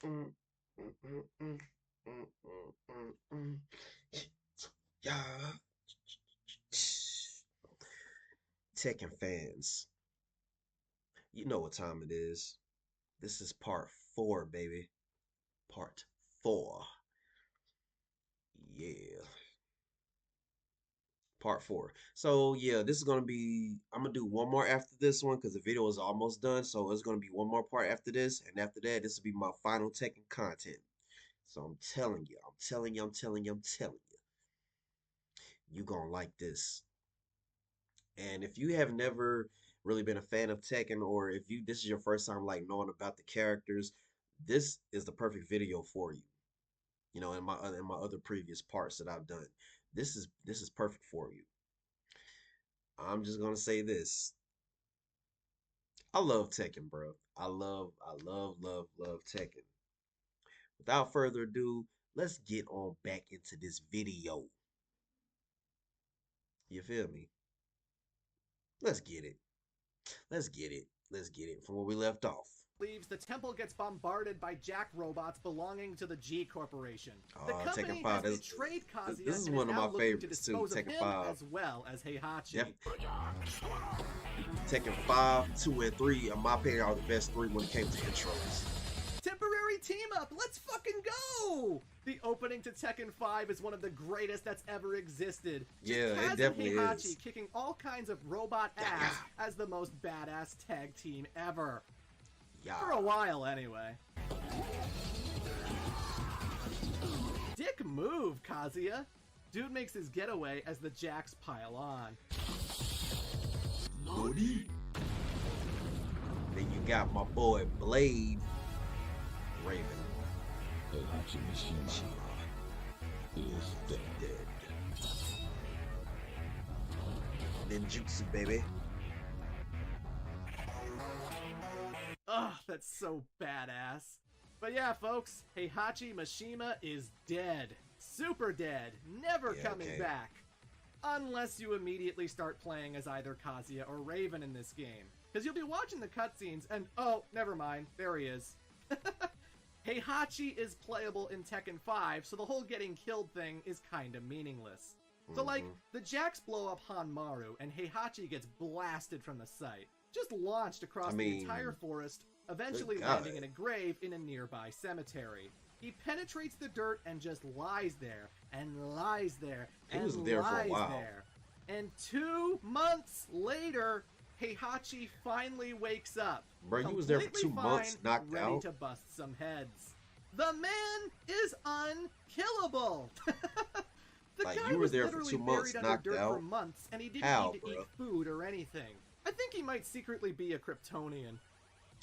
Mm, mm, mm, mm, mm, mm, mm. Yeah. Tekken fans, you know what time it is. This is part four, baby. Part four. Yeah. Part four. So yeah, this is gonna be. I'm gonna do one more after this one because the video is almost done. So it's gonna be one more part after this, and after that, this will be my final Tekken content. So I'm telling you, I'm telling you, I'm telling you, I'm telling you, you gonna like this. And if you have never really been a fan of Tekken, or if you this is your first time like knowing about the characters, this is the perfect video for you. You know, in my other previous parts that I've done, this is perfect for you. I'm just gonna say this. I love Tekken, bro. I love Tekken. Without further ado, let's get on back into this video. You feel me? Let's get it. Let's get it. Let's get it from where we left off. Leaves, the temple gets bombarded by jack robots belonging to the G Corporation. The Tekken company 5. has betrayed This Kazuya is and is one of now my looking to favorites too. dispose of Tekken him 5. as well as Heihachi. Yep. Tekken 5, 2, and 3, in my opinion, are the best three when it came to intros. Temporary team up, let's fucking go! The opening to Tekken 5 is one of the greatest that's ever existed. Just Yeah, Kaz it definitely and Heihachi is. kicking all kinds of robot ass as the most badass tag team ever. Yeah. For a while, anyway. Dick move, Kazuya. Dude makes his getaway as the jacks pile on. Nani? Then you got my boy Blade Raven. Heihachi Mishima is dead. Ninjutsu, baby. Ugh, that's so badass. But yeah, folks, Heihachi Mishima is dead. Super dead. Never coming back. Unless you immediately start playing as either Kazuya or Raven in this game. Because you'll be watching the cutscenes and, oh, never mind, there he is. Heihachi is playable in Tekken 5, so the whole getting killed thing is kinda meaningless. So like, the jacks blow up Hanmaru and Heihachi gets blasted from the site. Just launched across the entire forest, eventually landing in a grave in a nearby cemetery. He penetrates the dirt and just lies there, and lies there, and he was there lies for a while. there. And 2 months later, Heihachi finally wakes up. Bro, he was there for 2 months, knocked ready out. to bust some heads. The man is unkillable! The Like, guy you were was there for literally 2 months, buried under knocked dirt out. for months, and he didn't How, need to bro? eat food or anything. I think he might secretly be a Kryptonian.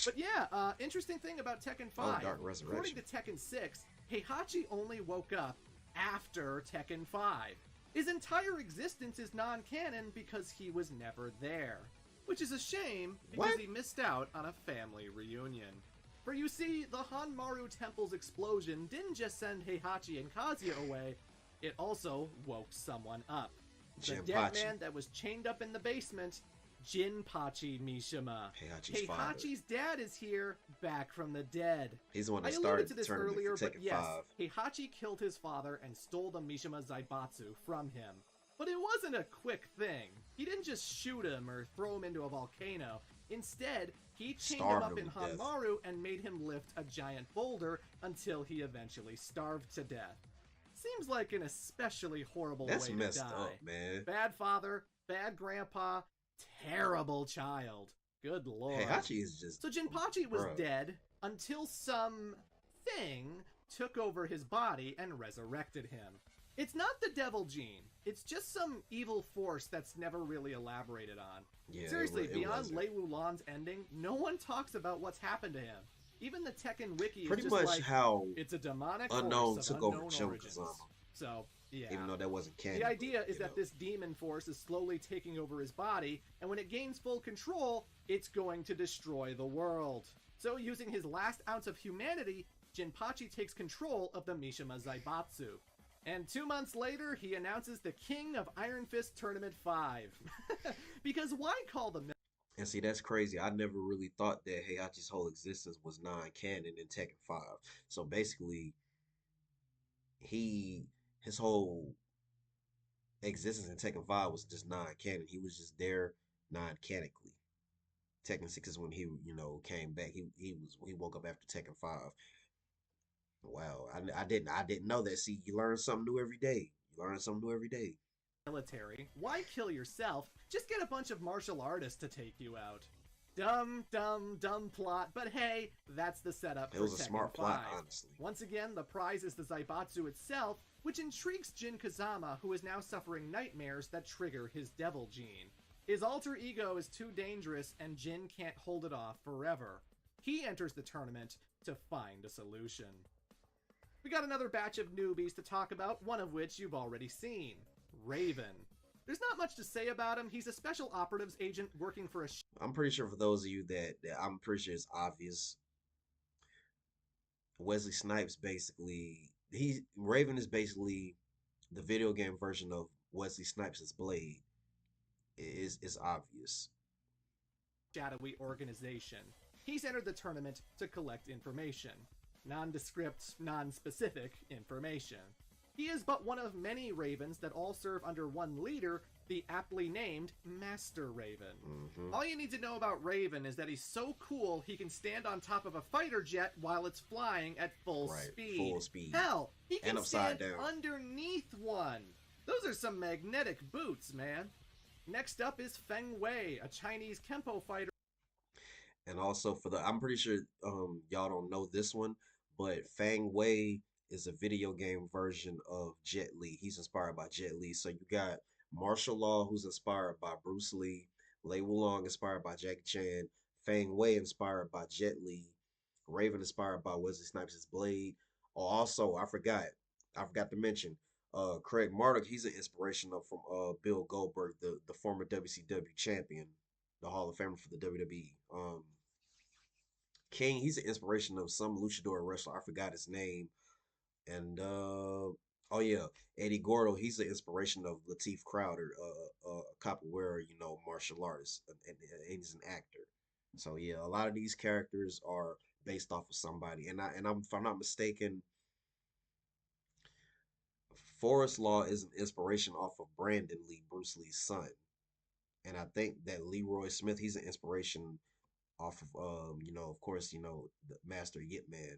But yeah, interesting thing about Tekken 5. Dark According Resurrection. to Tekken 6, Heihachi only woke up after Tekken 5. His entire existence is non-canon because he was never there. Which is a shame, because he missed out on a family reunion. For you see, the Hanmaru Temple's explosion didn't just send Heihachi and Kazuya away, it also woke someone up. The dead man that was chained up in the basement, Jinpachi Mishima. Heihachi's dad is here, back from the dead. He's the one that I started alluded to the this tournament earlier, for but Tekken yes, 5. Heihachi killed his father and stole the Mishima Zaibatsu from him. But it wasn't a quick thing. He didn't just shoot him or throw him into a volcano. Instead, he chained him up in Hanmaru and made him lift a giant boulder until he eventually starved to death. Seems like an especially horrible way to die. That's messed up, man. Bad father, bad grandpa, terrible child. Good lord. Heihachi is just... So Jinpachi was dead until some thing took over his body and resurrected him. It's not the devil gene. It's just some evil force that's never really elaborated on. Yeah, seriously, beyond Lei Wulan's ending, no one talks about what's happened to him. Even the Tekken wiki pretty is just much like, how it's a demonic Unknown force of took over unknown Shin origins. Kazama. So, yeah. Even though that wasn't canon. The idea is that this demon force is slowly taking over his body, and when it gains full control, it's going to destroy the world. So, using his last ounce of humanity, Jinpachi takes control of the Mishima Zaibatsu. And 2 months later, he announces the King of Iron Fist Tournament 5. Because why call them... And see, that's crazy. I never really thought that Heihachi's whole existence was non-canon in Tekken 5. So basically, he his whole existence in Tekken 5 was just non-canon. He was just there non-canonically. Tekken 6 is when he, came back. He woke up after Tekken 5. Wow, I didn't know that. See, you learn something new every day. You learn something new every day. Military. Why kill yourself? Just get a bunch of martial artists to take you out. Dumb, dumb, dumb plot, but hey, that's the setup It for was a Tekken smart 5. plot, honestly. Once again, the prize is the Zaibatsu itself, which intrigues Jin Kazama, who is now suffering nightmares that trigger his devil gene. His alter ego is too dangerous, and Jin can't hold it off forever. He enters the tournament to find a solution. We got another batch of newbies to talk about, one of which you've already seen. Raven. There's not much to say about him. He's a special operatives agent working for a I'm pretty sure for those of you that I'm pretty sure it's obvious. Wesley Snipes basically he Raven is basically the video game version of Wesley Snipes' Blade. Is obvious. shadowy organization. He's entered the tournament to collect information. Nondescript, non-specific information. He is but one of many Ravens that all serve under one leader, the aptly named Master Raven. All you need to know about Raven is that he's so cool he can stand on top of a fighter jet while it's flying at full speed. Full speed. Hell, he can And upside stand down. underneath one. Those are some magnetic boots, man. Next up is Feng Wei, a Chinese Kempo fighter. And also for the I'm pretty sure y'all don't know this one, but Fang Wei is a video game version of Jet Li. He's inspired by Jet Li. So you got Martial Law, who's inspired by Bruce Lee, Lei Wulong inspired by Jackie Chan, Fang Wei inspired by Jet Li, Raven inspired by Wesley Snipes' Blade. Oh, also I forgot to mention Craig Marduk, he's an inspiration of from Bill Goldberg, the former WCW champion, the Hall of Famer for the WWE. King, he's an inspiration of some luchador wrestler. I forgot his name. And oh yeah, Eddie Gordo, he's an inspiration of Lateef Crowder, capoeira, martial artist, and he's an actor. So yeah, a lot of these characters are based off of somebody. If I'm not mistaken, Forrest Law is an inspiration off of Brandon Lee, Bruce Lee's son. And I think that Leroy Smith, he's an inspiration off of of course, the Master Yip Man.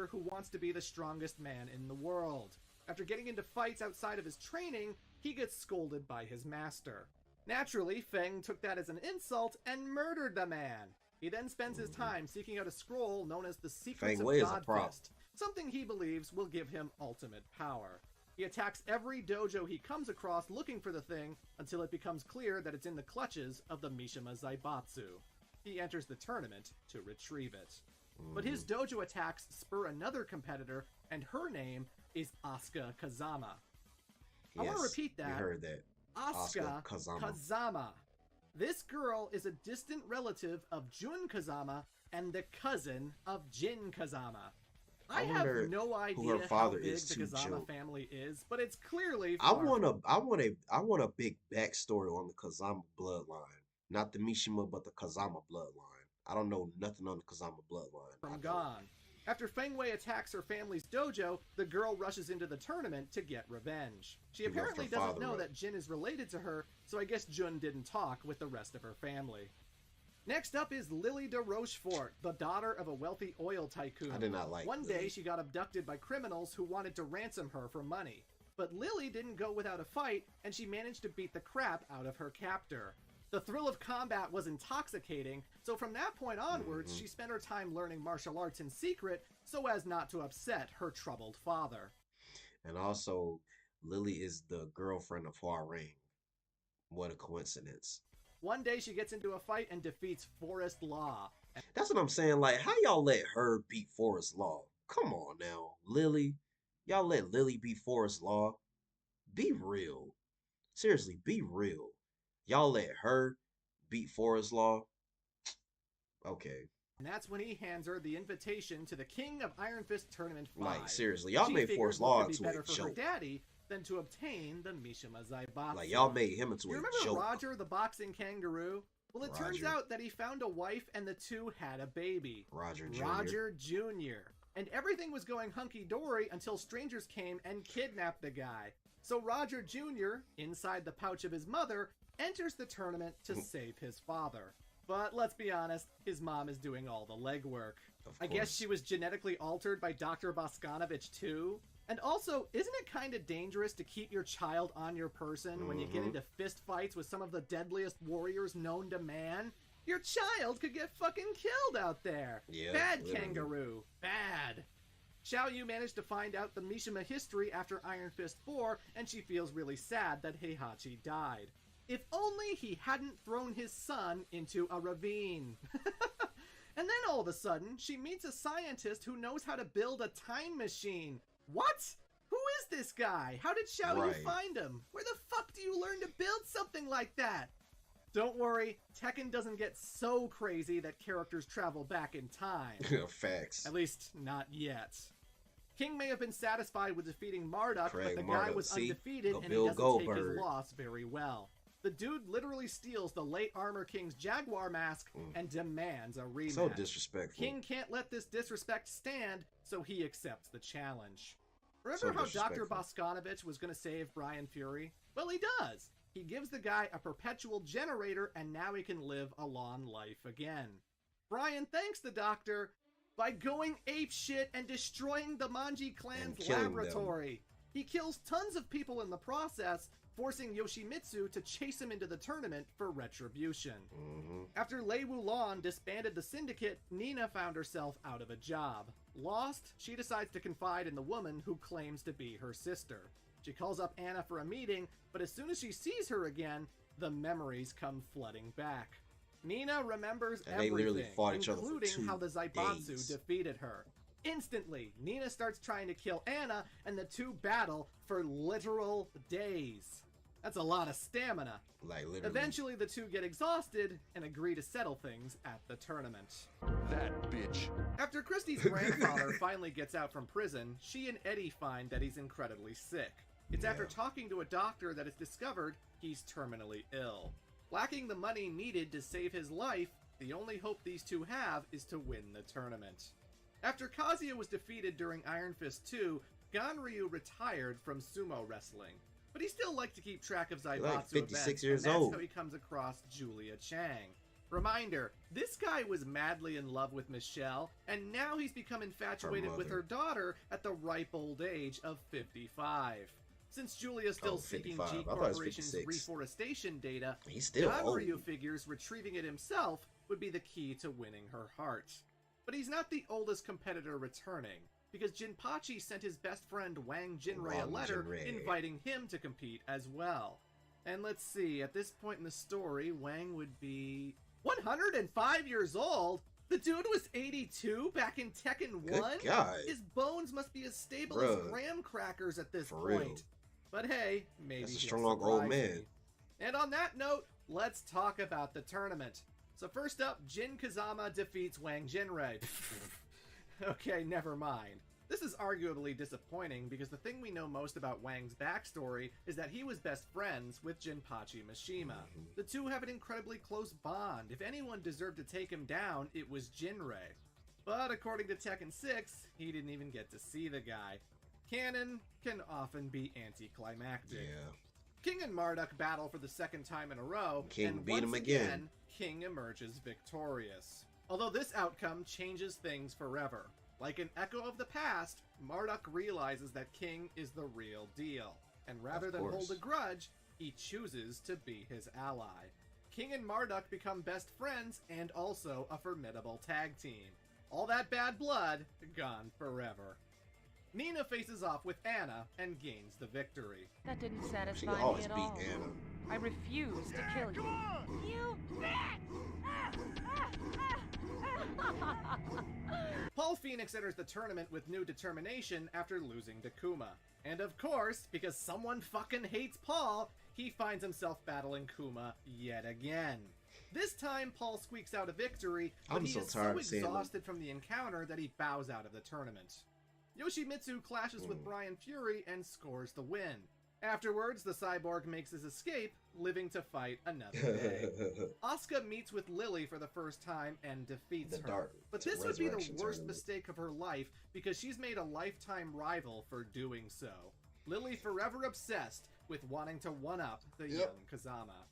Who wants to be the strongest man in the world. After getting into fights outside of his training, he gets scolded by his master. Naturally, Feng took that as an insult and murdered the man. He then spends his time seeking out a scroll known as the Secrets Feng of Wei is a God problem. Fist, something he believes will give him ultimate power. He attacks every dojo he comes across looking for the thing until it becomes clear that it's in the clutches of the Mishima Zaibatsu. He enters the tournament to retrieve it. But his dojo attacks spur another competitor, and her name is Asuka Kazama. I want to Yes, repeat we that. heard that. Asuka Kazama. This girl is a distant relative of Jun Kazama and the cousin of Jin Kazama. I have wonder no idea who her how father big is the too, Kazama Joe. family is, but it's clearly I far. want a big backstory on the Kazama bloodline. Not the Mishima, but the Kazama bloodline. I don't know nothing on the Kazama bloodline. From gone. After Feng Wei attacks her family's dojo, the girl rushes into the tournament to get revenge. She left her apparently doesn't father know up. that Jin is related to her, so I guess Jun didn't talk with the rest of her family. Next up is Lily de Rochefort, the daughter of a wealthy oil tycoon. I did not like One Lily. day she got abducted by criminals who wanted to ransom her for money. But Lily didn't go without a fight, and she managed to beat the crap out of her captor. The thrill of combat was intoxicating, so from that point onwards, she spent her time learning martial arts in secret so as not to upset her troubled father. And also, Lily is the girlfriend of Huarang. What a coincidence. One day she gets into a fight and defeats Forrest Law. That's what I'm saying. Like, how y'all let her beat Forrest Law? Come on now, Lily. Y'all let Lily beat Forrest Law? Be real. Seriously, be real. Y'all let her beat Forrest Law? Okay. And that's when he hands her the invitation to the King of Iron Fist Tournament 5. Like, seriously, y'all She made figured Forrest what Law would be into better a for her joke. daddy than to obtain the Mishima Zaibatsu. Like, y'all made him into You a remember joke. Roger the boxing kangaroo? Well, it turns out that he found a wife and the two had a baby. Roger Jr. Roger Jr. And everything was going hunky-dory until strangers came and kidnapped the guy. So Roger Jr., inside the pouch of his mother, enters the tournament to save his father. But let's be honest, his mom is doing all the legwork. I guess she was genetically altered by Dr. Bosconovich too? And also, isn't it kind of dangerous to keep your child on your person when you get into fist fights with some of the deadliest warriors known to man? Your child could get fucking killed out there. Yeah, bad literally. Kangaroo. Bad. Xiao Yu managed to find out the Mishima history after Iron Fist 4, and she feels really sad that Heihachi died. If only he hadn't thrown his son into a ravine. And then all of a sudden, she meets a scientist who knows how to build a time machine. What? Who is this guy? How did Xiao Yu find him? Where the fuck do you learn to build something like that? Don't worry, Tekken doesn't get so crazy that characters travel back in time. Facts. At least, not yet. King may have been satisfied with defeating Marduk, Craig but the Marduk, guy was see? undefeated Go and he Bill doesn't take Goldberg. his loss very well. The dude literally steals the late Armor King's Jaguar mask and demands a rematch. So disrespectful. King can't let this disrespect stand, so he accepts the challenge. Remember So how Dr. disrespectful. Bosconovich was going to save Brian Fury? Well, he does. He gives the guy a perpetual generator, and now he can live a long life again. Brian thanks the doctor by going apeshit and destroying the Manji clan's killing them. laboratory. He kills tons of people in the process, forcing Yoshimitsu to chase him into the tournament for retribution. After Lei Wulon disbanded the syndicate, Nina found herself out of a job. Lost, she decides to confide in the woman who claims to be her sister. She calls up Anna for a meeting, but as soon as she sees her again, the memories come flooding back. Nina remembers And they literally everything, fought each other for including 2 how the Zaibatsu days. defeated her. Instantly, Nina starts trying to kill Anna, and the two battle for literal days. That's a lot of stamina. Like, literally. Eventually, the two get exhausted and agree to settle things at the tournament. That bitch. After Christie's grandfather finally gets out from prison, she and Eddie find that he's incredibly sick. It's after talking to a doctor that it's discovered he's terminally ill. Lacking the money needed to save his life, the only hope these two have is to win the tournament. After Kazuya was defeated during Iron Fist 2, Ganryu retired from sumo wrestling. But he still liked to keep track of Zaibatsu like 56 events, years and that's old. how he comes across Julia Chang. Reminder, this guy was madly in love with Michelle, and now he's become infatuated with her daughter at the ripe old age of 55. Since Julia's still seeking 55. G I thought it was Corporation's 56. reforestation data, He's still old. Ganryu figures retrieving it himself would be the key to winning her heart. But he's not the oldest competitor returning, because Jinpachi sent his best friend Wang Jinrei a Wang letter Jinrei. inviting him to compete as well. And let's see, at this point in the story, Wang would be 105 years old? The dude was 82 back in Tekken 1? Good God. His bones must be as stable Bruh. as graham crackers at this For point. real. But hey, maybe That's a he'll strong old surprise man. me. And on that note, let's talk about the tournament. So first up, Jin Kazama defeats Wang Jinrei. Okay, never mind. This is arguably disappointing because the thing we know most about Wang's backstory is that he was best friends with Jinpachi Mishima. The two have an incredibly close bond. If anyone deserved to take him down, it was Jinrei. But according to Tekken 6, he didn't even get to see the guy. Canon can often be anticlimactic. Yeah. King and Marduk battle for the second time in a row, King and beat once him again, again. King emerges victorious. Although this outcome changes things forever. Like an echo of the past, Marduk realizes that King is the real deal, and rather than course. hold a grudge, he chooses to be his ally. King and Marduk become best friends and also a formidable tag team. All that bad blood gone forever. Nina faces off with Anna and gains the victory. That didn't She satisfy me always at beat all. Anna. I refuse to kill you. You Paul Phoenix enters the tournament with new determination after losing to Kuma. And of course, because someone fucking hates Paul, he finds himself battling Kuma yet again. This time, Paul squeaks out a victory, but I'm he so is tired so of seeing him. exhausted from the encounter that he bows out of the tournament. Yoshimitsu clashes with Brian Fury and scores the win. Afterwards, the cyborg makes his escape, living to fight another day. Asuka meets with Lily for the first time and defeats her. But this would be the worst mistake of her life because she's made a lifetime rival for doing so. Lily forever obsessed with wanting to one-up the young Kazama.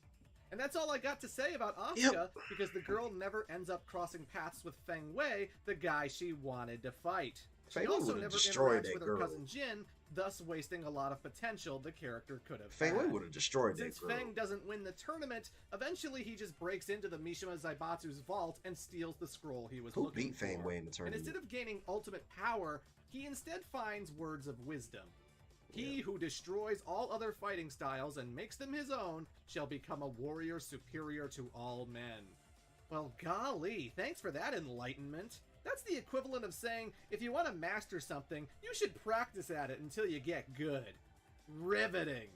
And that's all I got to say about Asuka because the girl never ends up crossing paths with Feng Wei, the guy she wanted to fight. She also never interacts with her cousin Jin, thus wasting a lot of potential the character could have Feng Wei would have destroyed that girl. Since Feng doesn't win the tournament, eventually he just breaks into the Mishima Zaibatsu's vault and steals the scroll he was looking for. Who beat Feng Wei in the tournament? And instead of gaining ultimate power, he instead finds words of wisdom. He who destroys all other fighting styles and makes them his own shall become a warrior superior to all men. Well, golly, thanks for that enlightenment. That's the equivalent of saying, if you want to master something, you should practice at it until you get good. Riveting.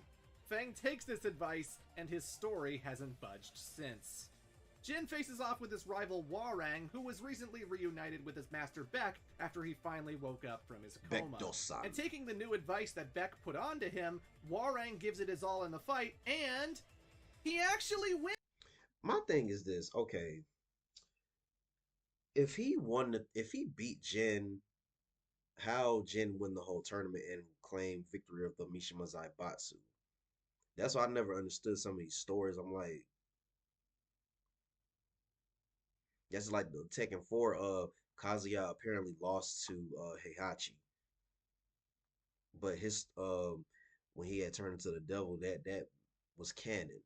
Feng takes this advice, and his story hasn't budged since. Jin faces off with his rival Hwoarang, who was recently reunited with his master Beck after he finally woke up from his coma. And taking the new advice that Beck put onto him, Hwoarang gives it his all in the fight, and he actually wins. My thing is this, okay. If he beat Jin, how Jin win the whole tournament and claim victory of the Mishima Zaibatsu? That's why I never understood some of these stories. I'm like, that's like the Tekken 4 Kazuya apparently lost to Heihachi. But his when he had turned into the devil, that was canon.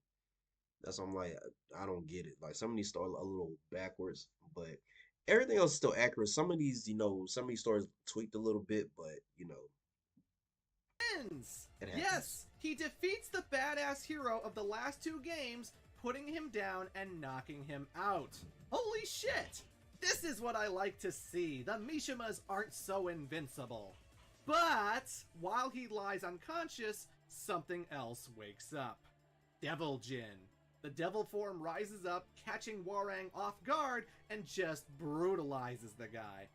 That's why I'm like, I don't get it. Like some of these stories are a little backwards, but everything else is still accurate. Some of these, some of these stories tweaked a little bit, but wins. Yes, he defeats the badass hero of the last two games, putting him down and knocking him out. Holy shit! This is what I like to see. The Mishimas aren't so invincible. But while he lies unconscious, something else wakes up. Devil Jin. The devil form rises up, catching Hwoarang off guard, and just brutalizes the guy.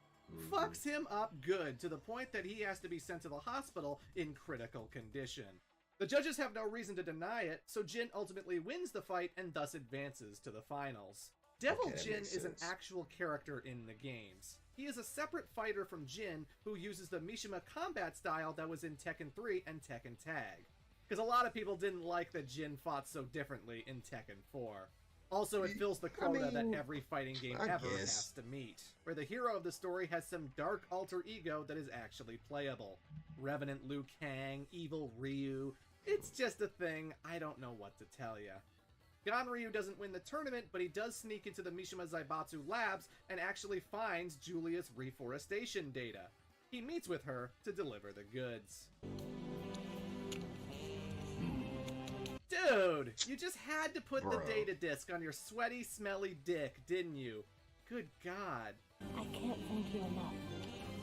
Fucks him up good, to the point that he has to be sent to the hospital in critical condition. The judges have no reason to deny it, so Jin ultimately wins the fight and thus advances to the finals. Devil Jin is an actual character in the games. He is a separate fighter from Jin who uses the Mishima combat style that was in Tekken 3 and Tekken Tag. Because a lot of people didn't like that Jin fought so differently in Tekken 4. Also, it fills the quota that every fighting game ever has to meet, where the hero of the story has some dark alter ego that is actually playable. Revenant Liu Kang, Evil Ryu, it's just a thing, I don't know what to tell ya. Ganryu doesn't win the tournament, but he does sneak into the Mishima Zaibatsu labs and actually finds Julia's reforestation data. He meets with her to deliver the goods. Dude, you just had to put the data disk on your sweaty, smelly dick, didn't you? Good God. I can't thank you enough.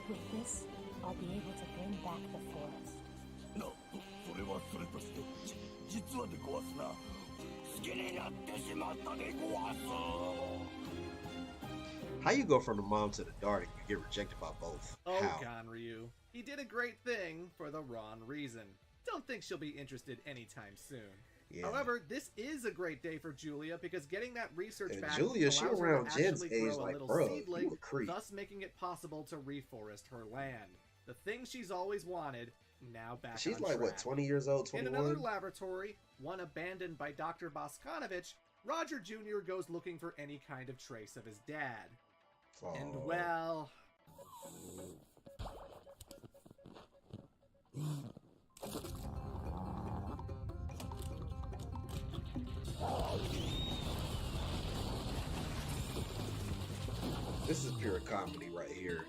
With this, I'll be able to bring back the forest. No, それはそれとして、実はでごわすな。好きになってしまったでごわす。How you go from the mom to the daughter and you get rejected by both? Oh, How? Ganryu. He did a great thing for the wrong reason. Don't think she'll be interested anytime soon. Yeah. However, this is a great day for Julia because getting that research back Julia, she allows around her to Jen's actually age, grow a like, little bro, seedling, you a creep. thus making it possible to reforest her land. The thing she's always wanted, now back She's on like, track. what, 20 years old, 21? In another laboratory, one abandoned by Dr. Boskanovich, Roger Jr. goes looking for any kind of trace of his dad. Oh. And well... This is pure comedy right here.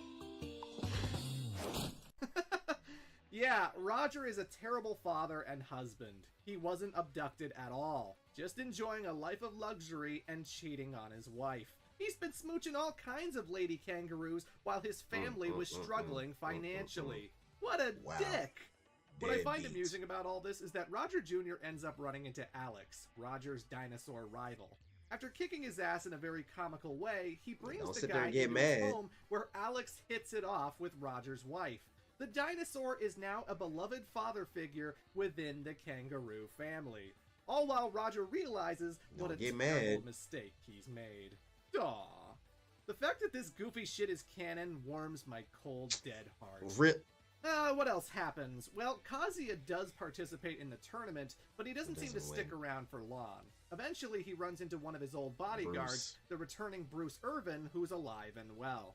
Yeah, Roger is a terrible father and husband. He wasn't abducted at all, just enjoying a life of luxury and cheating on his wife. He's been smooching all kinds of lady kangaroos while his family was struggling financially. What a dick! What I find amusing about all this is that Roger Jr. ends up running into Alex, Roger's dinosaur rival. After kicking his ass in a very comical way, he brings the guy into his home where Alex hits it off with Roger's wife. The dinosaur is now a beloved father figure within the kangaroo family. All while Roger realizes what a terrible mistake he's made. Aww. The fact that this goofy shit is canon warms my cold, dead heart. Rip. What else happens? Well, Kazuya does participate in the tournament, but he doesn't seem to stick around for long. Eventually, he runs into one of his old bodyguards, the returning Bruce Irvin, who's alive and well.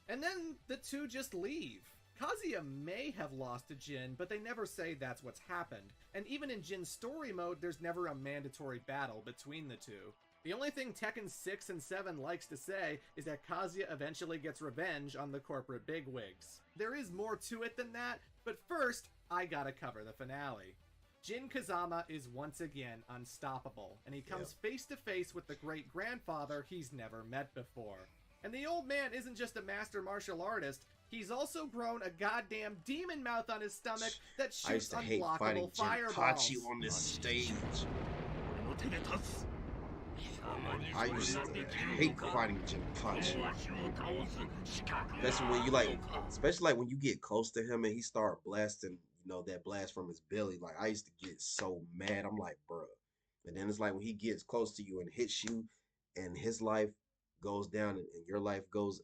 And then the two just leave. Kazuya may have lost to Jin, but they never say that's what's happened. And even in Jin's story mode, there's never a mandatory battle between the two. The only thing Tekken 6 and 7 likes to say is that Kazuya eventually gets revenge on the corporate bigwigs. There is more to it than that, but first, I gotta cover the finale. Jin Kazama is once again unstoppable, and he comes face to face with the great-grandfather he's never met before. And the old man isn't just a master martial artist, he's also grown a goddamn demon mouth on his stomach that shoots unblockable fireballs. On this stage. I used to hate fighting Jinpachi. Especially when especially when you get close to him and he start blasting, that blast from his belly. Like, I used to get so mad. I'm like, bruh. And then it's like when he gets close to you and hits you and his life goes down and your life goes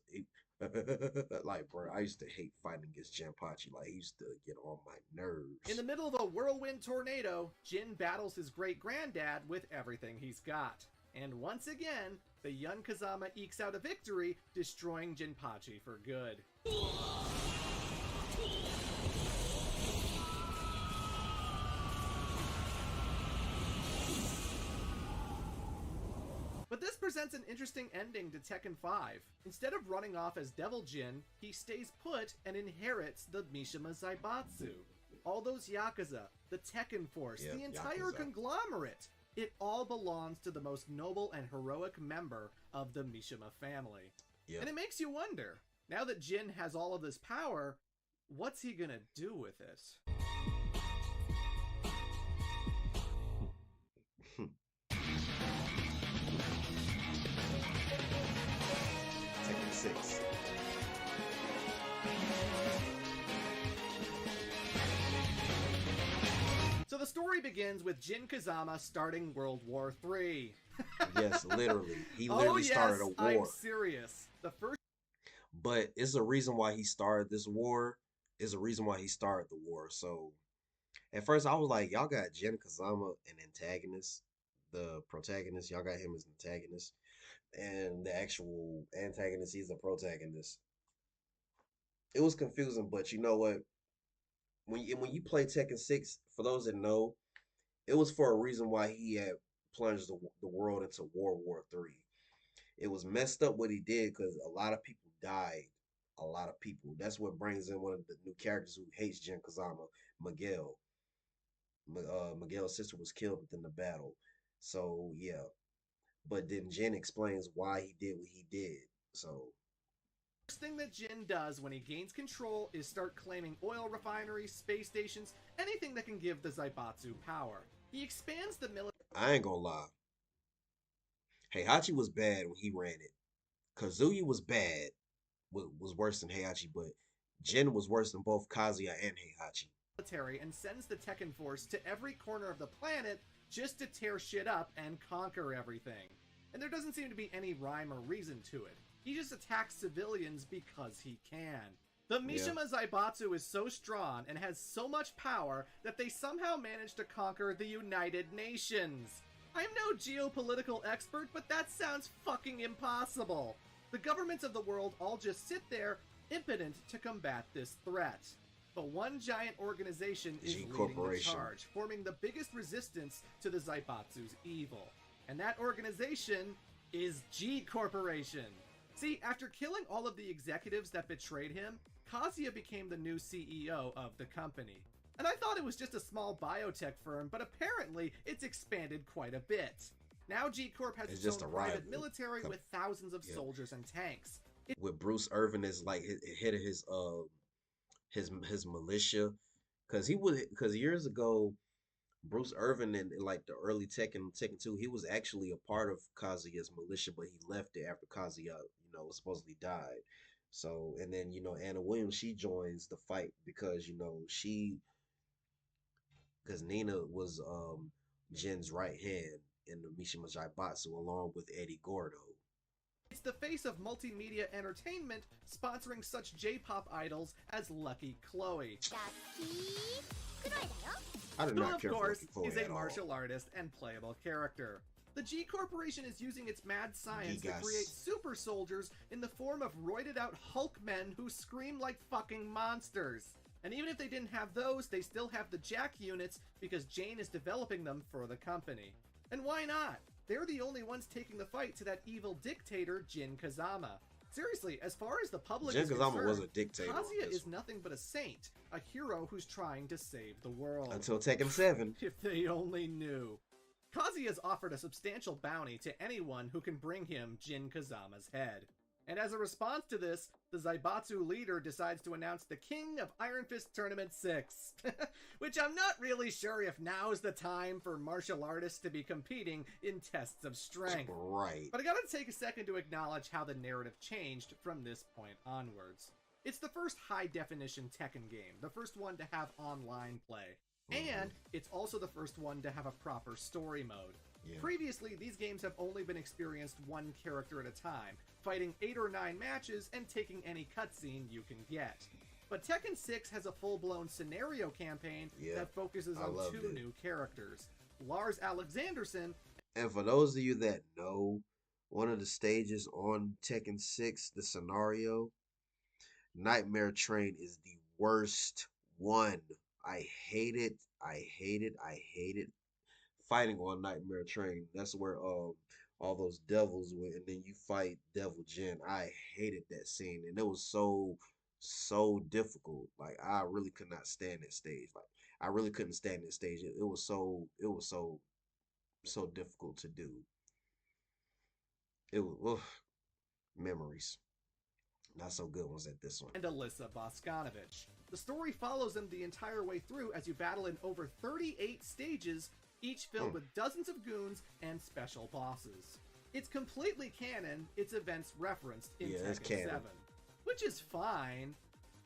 like, bro, I used to hate fighting against Jinpachi. Like, he used to get on my nerves. In the middle of a whirlwind tornado, Jin battles his great-granddad with everything he's got. And once again, the young Kazama ekes out a victory, destroying Jinpachi for good. But this presents an interesting ending to Tekken 5. Instead of running off as Devil Jin, he stays put and inherits the Mishima Zaibatsu. All those Yakuza, the Tekken Force, the entire conglomerate, it all belongs to the most noble and heroic member of the Mishima family. And it makes you wonder, now that Jin has all of this power, what's he gonna do with it? Tekken 6. So the story begins with Jin Kazama starting World War III. Yes, literally. He literally started a war. I'm serious. But it's a reason why he started this war. Is a reason why he started the war. So at first I was like, y'all got Jin Kazama an antagonist. The protagonist, y'all got him as an antagonist. And the actual antagonist, he's the protagonist. It was confusing, but you know what? When you play Tekken 6, for those that know, it was for a reason why he had plunged the world into World War III. It was messed up what he did because a lot of people died. A lot of people. That's what brings in one of the new characters who hates Jin Kazama, Miguel. Miguel's sister was killed within the battle. So, yeah. But then Jin explains why he did what he did. So first thing that Jin does when he gains control is start claiming oil refineries, space stations, anything that can give the Zaibatsu power. He expands the military. I ain't gonna lie. Heihachi was bad when he ran it. Kazuya was bad, was worse than Heihachi, but Jin was worse than both Kazuya and Heihachi. And sends the Tekken Force to every corner of the planet just to tear shit up and conquer everything. And there doesn't seem to be any rhyme or reason to it. He just attacks civilians because he can. The Mishima Zaibatsu is so strong and has so much power that they somehow managed to conquer the United Nations. I'm no geopolitical expert, but that sounds fucking impossible. The governments of the world all just sit there, impotent to combat this threat. But one giant organization is leading the charge, forming the biggest resistance to the Zaibatsu's evil. And that organization is G Corporation. See, after killing all of the executives that betrayed him, Kazuya became the new CEO of the company. And I thought it was just a small biotech firm, but apparently it's expanded quite a bit. Now G Corp has its own private military with thousands of soldiers and tanks. With Bruce Irvin as like head of his militia, because years ago Bruce Irvin in like the early Tekken 2, he was actually a part of Kazuya's militia, but he left it after Kazuya, supposedly died. So, and then, Anna Williams, she joins the fight because, because Nina was Jin's right hand in the Mishima Jaibatsu along with Eddie Gordo. It's the face of multimedia entertainment, sponsoring such J-pop idols as Lucky Chloe. I do Who, not of care for course, Lucky Chloe is at a all. martial artist and playable character. The G Corporation is using its mad science to Gigas. create super soldiers in the form of roided out Hulk men who scream like fucking monsters. And even if they didn't have those, they still have the Jack units because Jane is developing them for the company. And why not? They're the only ones taking the fight to that evil dictator, Jin Kazama. Seriously, as far as the public Jin is Kazama concerned, was a dictator on Kazuya this is nothing but a saint, a hero who's trying to save the world. Until Tekken 7. If they only knew. Kazuya's offered a substantial bounty to anyone who can bring him Jin Kazama's head. And as a response to this, the Zaibatsu leader decides to announce the King of Iron Fist Tournament 6. Which I'm not really sure if now's the time for martial artists to be competing in tests of strength. Right. But I gotta take a second to acknowledge how the narrative changed from this point onwards. It's the first high-definition Tekken game, the first one to have online play. And it's also the first one to have a proper story mode. Yeah. Previously, these games have only been experienced one character at a time, fighting 8 or 9 matches and taking any cutscene you can get. But Tekken 6 has a full-blown scenario campaign that focuses on 2 new characters, Lars Alexanderson. And for those of you that know, one of the stages on Tekken 6, the scenario, Nightmare Train is the worst one. I hate it. I hate it. I hate it. Fighting on Nightmare Train. That's where all those devils went, and then you fight Devil Jin. I hated that scene, and it was so difficult. Like I really could not stand that stage. Like I really couldn't stand that stage. It was so difficult to do. It was memories. Not so good ones at this one. And Alyssa Boskanovich. The story follows them the entire way through as you battle in over 38 stages, each filled with dozens of goons and special bosses. It's completely canon, its events referenced in Tekken 7. Which is fine,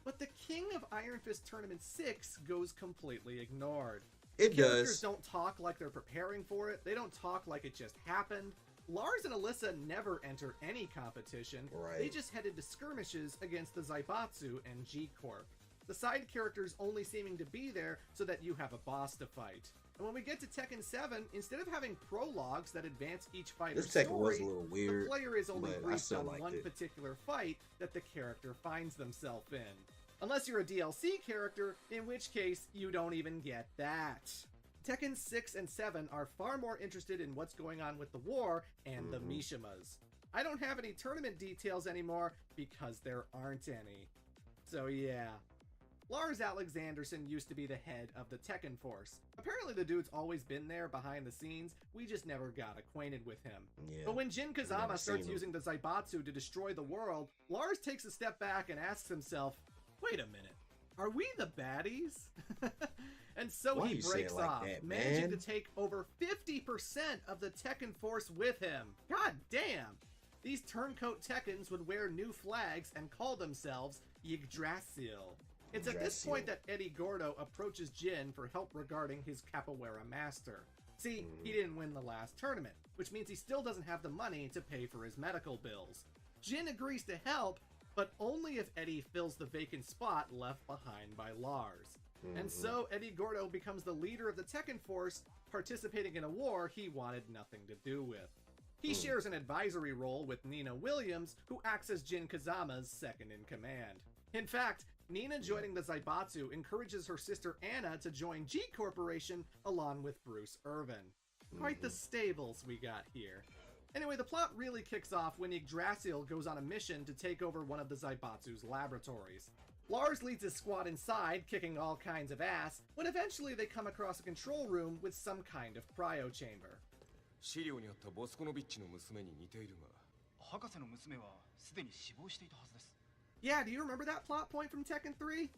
but the King of Iron Fist Tournament 6 goes completely ignored. It Characters does. don't talk like they're preparing for it, they don't talk like it just happened. Lars and Alyssa never enter any competition. Right. They just headed to skirmishes against the Zaibatsu and G-Corp. The side characters only seeming to be there so that you have a boss to fight. And when we get to Tekken 7, instead of having prologues that advance each fighter's This Tekken story, was a little weird, the player is only but I briefed still on liked one it. particular fight that the character finds themselves in. Unless you're a DLC character, in which case you don't even get that. Tekken 6 and 7 are far more interested in what's going on with the war and the Mishimas. I don't have any tournament details anymore because there aren't any. So yeah. Lars Alexanderson used to be the head of the Tekken Force. Apparently the dude's always been there behind the scenes, we just never got acquainted with him. Yeah. But when Jin Kazama Never starts seen him. using the Zaibatsu to destroy the world, Lars takes a step back and asks himself, wait a minute, are we the baddies? And so Why he you say breaks it like off, that, managing man? to take over 50% of the Tekken Force with him. God damn! These turncoat Tekkens would wear new flags and call themselves Yggdrasil. It's at this point that Eddie Gordo approaches Jin for help regarding his capoeira master. See, he didn't win the last tournament, which means he still doesn't have the money to pay for his medical bills. Jin agrees to help, but only if Eddie fills the vacant spot left behind by Lars. And so Eddie Gordo becomes the leader of the Tekken Force, participating in a war he wanted nothing to do with. He shares an advisory role with Nina Williams, who acts as Jin Kazama's second-in-command. In fact, Nina joining the Zaibatsu encourages her sister Anna to join G Corporation along with Bruce Irvin. Quite the stables we got here. Anyway, the plot really kicks off when Yggdrasil goes on a mission to take over one of the Zaibatsu's laboratories. Lars leads his squad inside, kicking all kinds of ass, when eventually they come across a control room with some kind of cryo chamber. 資料にあったボスコノビッチの娘に似ているが博士の娘はすでに死亡していたはずです Yeah, do you remember that plot point from Tekken 3?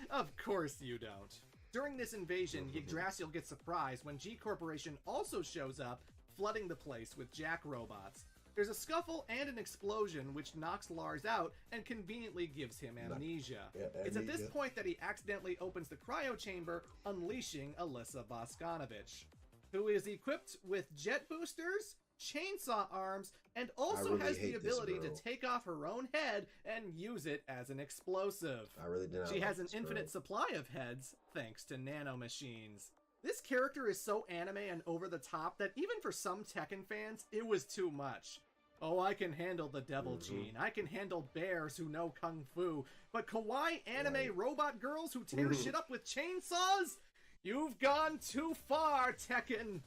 Of course you don't. During this invasion, Yggdrasil gets surprised when G Corporation also shows up, flooding the place with jack robots. There's a scuffle and an explosion which knocks Lars out and conveniently gives him amnesia. It's at this point that he accidentally opens the cryo chamber, unleashing Alyssa Boskanovich, who is equipped with jet boosters, chainsaw arms, and also has the ability to take off her own head and use it as an explosive. I really did not. She has an infinite supply of heads thanks to nanomachines. This character is so anime and over the top that even for some Tekken fans, it was too much. Oh, I can handle the Devil Gene. I can handle bears who know Kung Fu. But kawaii anime robot girls who tear shit up with chainsaws? You've gone too far, Tekken.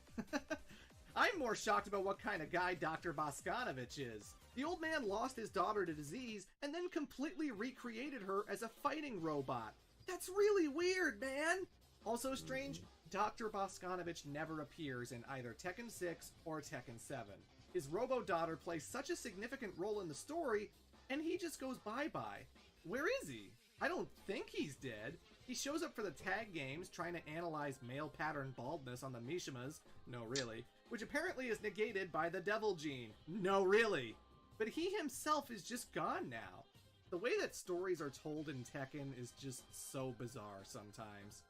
I'm more shocked about what kind of guy Dr. Boskanovich is. The old man lost his daughter to disease and then completely recreated her as a fighting robot. That's really weird, man. Also strange, Dr. Boskanovich never appears in either Tekken 6 or Tekken 7. His robo-daughter plays such a significant role in the story, and he just goes bye-bye. Where is he? I don't think he's dead. He shows up for the tag games trying to analyze male pattern baldness on the Mishimas. No, really. Which apparently is negated by the Devil Gene. No, really. But he himself is just gone now. The way that stories are told in Tekken is just so bizarre sometimes.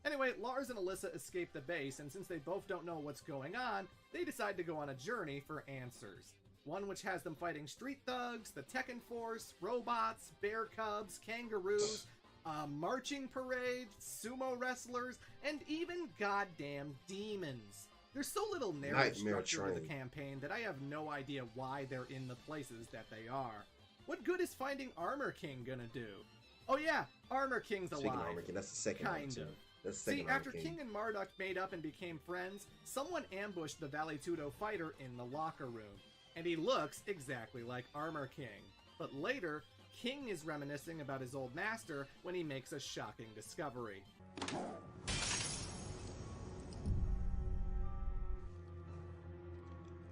Anyway, Lars and Alyssa escape the base, and since they both don't know what's going on, they decide to go on a journey for answers. One which has them fighting street thugs, the Tekken Force, robots, bear cubs, kangaroos, a marching parade, sumo wrestlers, and even goddamn demons. There's so little narrative structure to the campaign that I have no idea why they're in the places that they are. What good is finding Armor King gonna do? Oh yeah, Armor King's alive. Armor King, that's the second one too. See, after King and Marduk made up and became friends, someone ambushed the Valetudo fighter in the locker room. And he looks exactly like Armor King. But later, King is reminiscing about his old master when he makes a shocking discovery.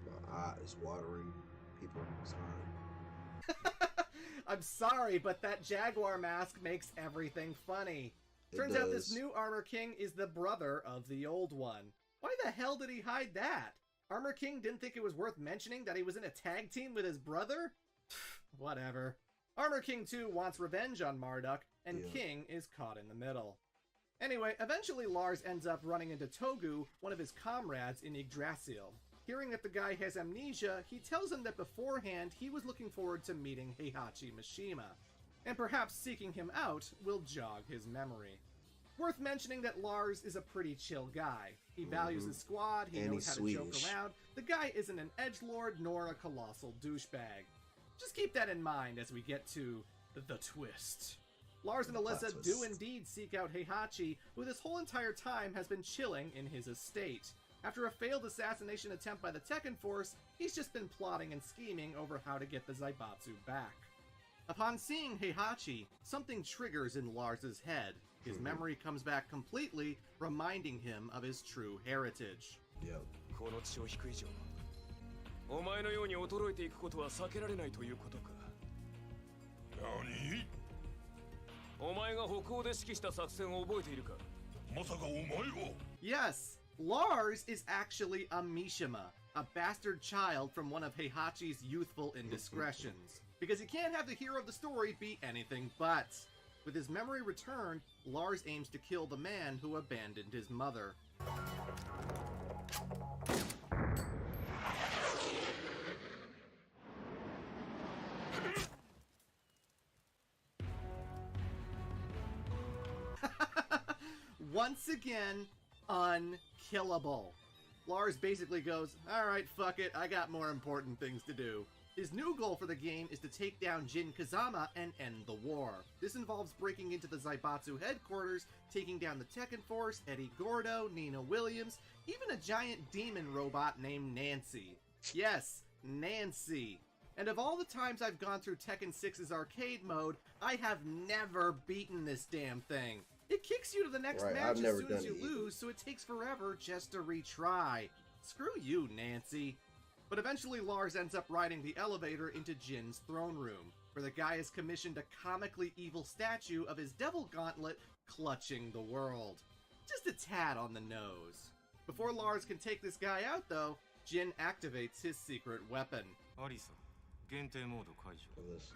My eye is watering. People, sorry. I'm sorry, but that Jaguar mask makes everything funny. Turns out this new Armor King is the brother of the old one. Why the hell did he hide that? Armor King didn't think it was worth mentioning that he was in a tag team with his brother? Whatever. Armor King 2 wants revenge on Marduk, and King is caught in the middle. Anyway, eventually Lars ends up running into Togu, one of his comrades in Yggdrasil. Hearing that the guy has amnesia, he tells him that beforehand he was looking forward to meeting Heihachi Mishima, and perhaps seeking him out will jog his memory. Worth mentioning that Lars is a pretty chill guy. He values his squad, he knows how to joke around. The guy isn't an edgelord nor a colossal douchebag. Just keep that in mind as we get to the twist. Lars and Alyssa do indeed seek out Heihachi, who this whole entire time has been chilling in his estate. After a failed assassination attempt by the Tekken Force, he's just been plotting and scheming over how to get the Zaibatsu back. Upon seeing Heihachi, something triggers in Lars's head. His memory comes back completely, reminding him of his true heritage. Yep. この血を引く以上、お前のように衰えていくことは避けられないということか。何？お前が北欧で指揮した作戦を覚えているか？まさかお前が？ Yes, Lars is actually a Mishima, a bastard child from one of Heihachi's youthful indiscretions. Because you can't have the hero of the story be anything but. With his memory returned, Lars aims to kill the man who abandoned his mother. Once again, unkillable. Lars basically goes, alright, fuck it, I got more important things to do. His new goal for the game is to take down Jin Kazama and end the war. This involves breaking into the Zaibatsu headquarters, taking down the Tekken Force, Eddie Gordo, Nina Williams, even a giant demon robot named Nancy. Yes, Nancy. And of all the times I've gone through Tekken 6's arcade mode, I have never beaten this damn thing. It kicks you to the next match as soon as you lose, so it takes forever just to retry. Screw you, Nancy. But eventually Lars ends up riding the elevator into Jin's throne room, where the guy has commissioned a comically evil statue of his devil gauntlet clutching the world. Just a tad on the nose. Before Lars can take this guy out though, Jin activates his secret weapon. アリサ限定モード解除 Listen.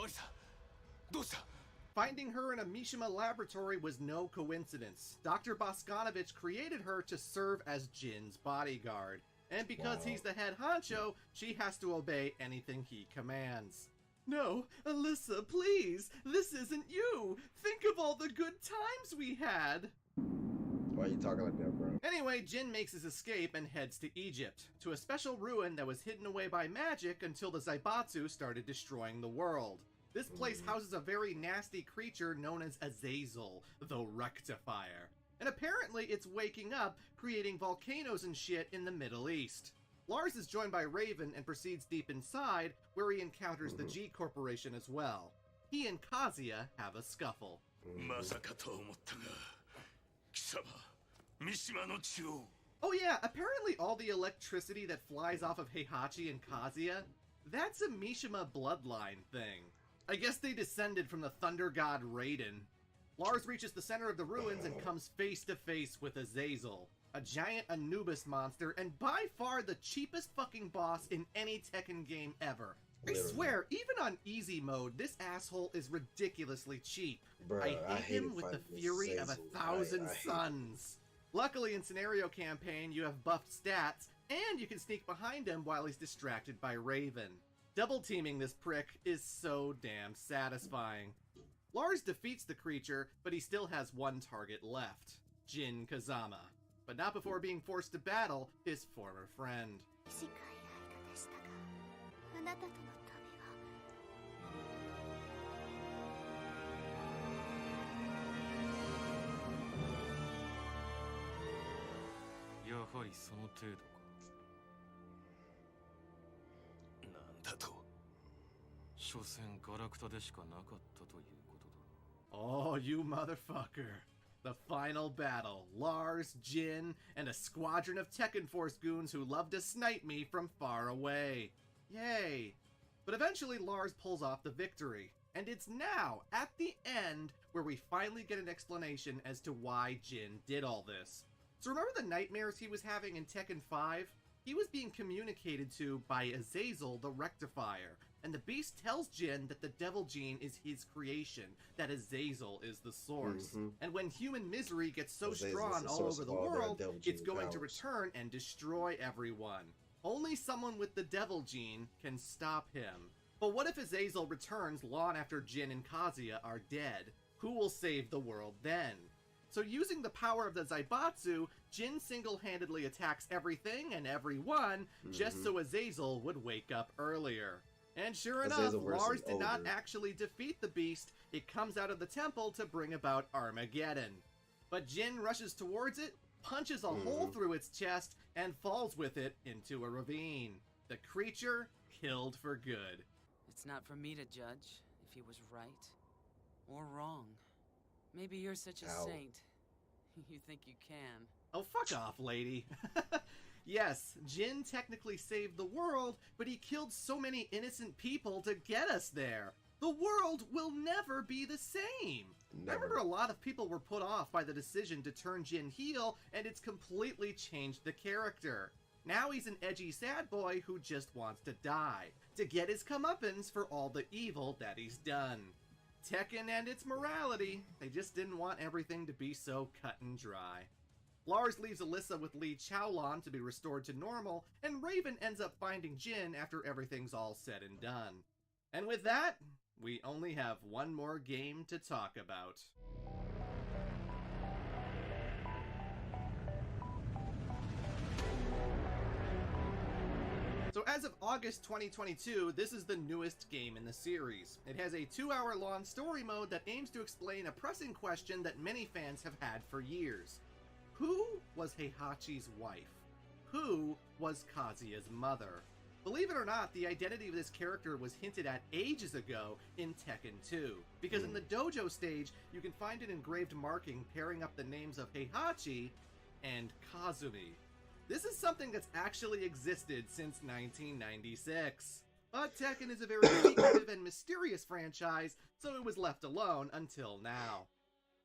アリサどうした Finding her in a Mishima laboratory was no coincidence. Dr. Boskanovich created her to serve as Jin's bodyguard. And because he's the head honcho, she has to obey anything he commands. No, Alyssa, please! This isn't you! Think of all the good times we had! Why are you talking like that, bro? Anyway, Jin makes his escape and heads to Egypt, to a special ruin that was hidden away by magic until the Zaibatsu started destroying the world. This place houses a very nasty creature known as Azazel, the Rectifier. And apparently it's waking up, creating volcanoes and shit in the Middle East. Lars is joined by Raven and proceeds deep inside, where he encounters the G Corporation as well. He and Kazuya have a scuffle. まさかと思ったが貴様三島の血を Oh yeah, apparently all the electricity that flies off of Heihachi and Kazuya, that's a Mishima bloodline thing. I guess they descended from the thunder god Raiden. Lars reaches the center of the ruins and comes face to face with Azazel, a giant Anubis monster and by far the cheapest fucking boss in any Tekken game ever. I swear, even on easy mode, this asshole is ridiculously cheap. Bruh, I hate him with the fury of 1,000 suns. Luckily in Scenario Campaign, you have buffed stats, and you can sneak behind him while he's distracted by Raven. Double teaming this prick is so damn satisfying. Lars defeats the creature, but he still has one target left, Jin Kazama. But not before being forced to battle his former friend. 短い間でしたが、あなたとの旅がやはりその程度かなんだと所詮ガラクタでしかなかったということだ Oh, you motherfucker. The final battle. Lars, Jin, and a squadron of Tekken Force goons who love to snipe me from far away. Yay. But eventually Lars pulls off the victory. And it's now, at the end, where we finally get an explanation as to why Jin did all this. So remember the nightmares he was having in Tekken 5? He was being communicated to by Azazel the Rectifier, and the beast tells Jin that the devil gene is his creation, that Azazel is the source. And when human misery gets so strong all over the world, it's going to return and destroy everyone. Only someone with the devil gene can stop him. But what if Azazel returns long after Jin and Kazuya are dead? Who will save the world then? So using the power of the Zaibatsu, Jin single-handedly attacks everything and everyone just so Azazel would wake up earlier. And sure enough, Lars did not actually defeat the beast. It comes out of the temple to bring about Armageddon. But Jin rushes towards it, punches a hole through its chest, and falls with it into a ravine. The creature killed for good. It's not for me to judge if he was right or wrong. Maybe you're such a saint. You think you can. Oh, fuck off, lady. Yes, Jin technically saved the world, but he killed so many innocent people to get us there. The world will never be the same. I remember a lot of people were put off by the decision to turn Jin heel, and it's completely changed the character. Now he's an edgy sad boy who just wants to die, to get his comeuppance for all the evil that he's done. Tekken and its morality, they just didn't want everything to be so cut and dry. Lars leaves Alyssa with Li Chaolan to be restored to normal, and Raven ends up finding Jin after everything's all said and done. And with that, we only have one more game to talk about. So as of August 2022, this is the newest game in the series. It has a 2-hour-long story mode that aims to explain a pressing question that many fans have had for years. Who was Heihachi's wife? Who was Kazuya's mother? Believe it or not, the identity of this character was hinted at ages ago in Tekken 2, because in the dojo stage, you can find an engraved marking pairing up the names of Heihachi and Kazumi. This is something that's actually existed since 1996. But Tekken is a very secretive and mysterious franchise, so it was left alone until now.